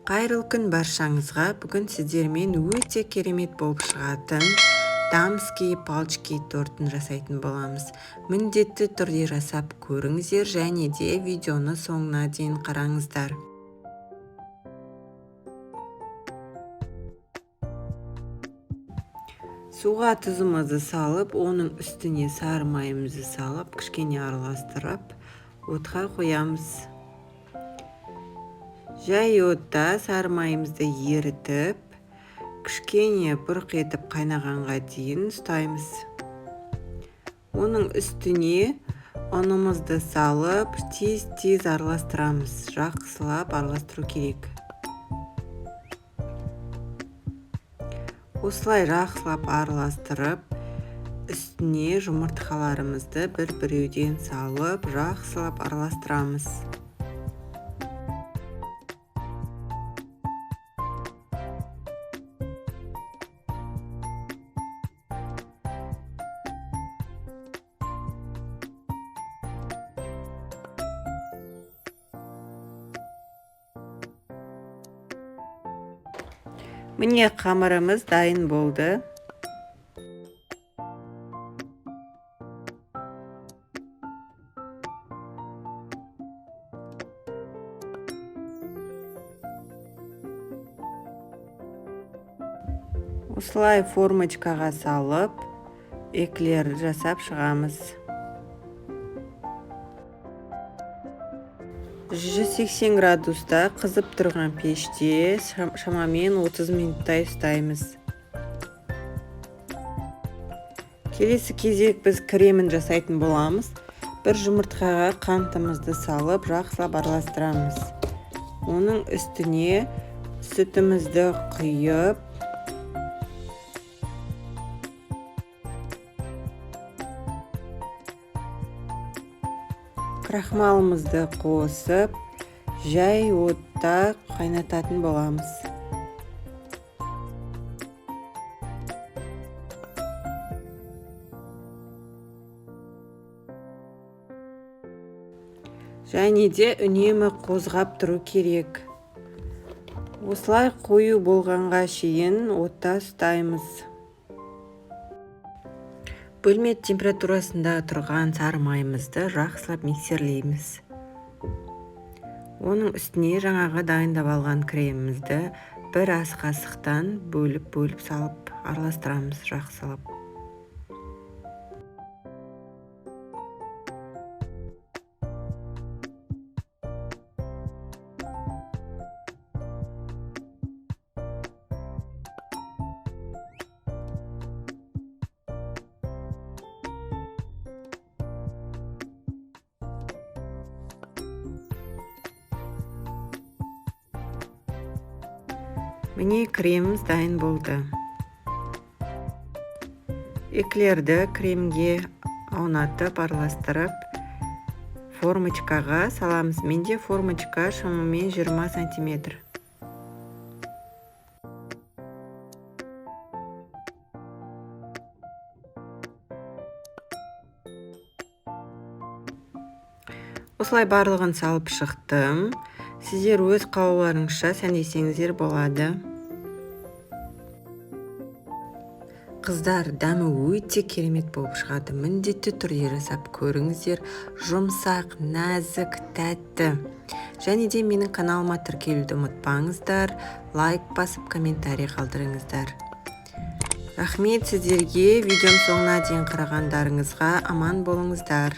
Қайырлы күн баршаңызға. Бүгін сіздермен өте керемет болып шығатын дамский палочки тортын жасайтын боламыз. Міндетті түрде жасап көріңіздер және де видеоны соңына дейін қараңыздар. Суға тұзымызды салып, оның үстіне сары майымызды салып, кішкене араластырып, отқа қоямыз. Жай отта сары майымызды ерітіп, кішкене бұрқ етіп қайнағанға дейін ұстаймыз. Оның үстіне ұнымызды салып, тез араластырамыз. Жақсылап араластыру керек. Осылай жақсылап араластырып, үстіне жұмыртқаларымызды бір-біреуден салып, жақсылап араластырамыз. Міне қамырымыз дайын болды. Осылай формочкаға салып, эклер жасап шығамыз. 180 градуста қызып тұрған пеште шамамен 30 минуттай ұстаймыз. Келесі кезек біз кремін жасайтын боламыз. Бір жұмыртқаға қантымызды салып, жақсылап араластырамыз. Оның үстіне сүтімізді құйып, крахмалымызды қосып, жай отта қайнататын боламыз. Және де үнемі қозғап тұру керек. Осылай қою болғанға шейін отта ұстаймыз. Бөлме температурасында тұрған сары майымызды жақсылап миксерлейміз. Оның үстіне жаңағы дайындап алған кремімізді бір ас қасықтан бөліп салып араластырамыз жақсылап. Міне креміміз дайын болды. Эклерді кремге аунатып, араластырып, формочкаға саламыз. Менде формочка шамамен 20 сантиметр. Осылай барлығын салып шықтым. Сіздер өз қалауларыңызша сәндесеңіздер болады. Қыздар, дәмі өте керемет болып шығады. Міндетті түрде жасап көріңіздер. Жұмсақ, нәзік, тәтті. Және де менің каналыма тіркелуді ұмытпаңыздар. Лайк басып, комментарий қалдырыңыздар. Рахмет сіздерге. Видеом соңына дейін қарағандарыңызға аман болыңыздар.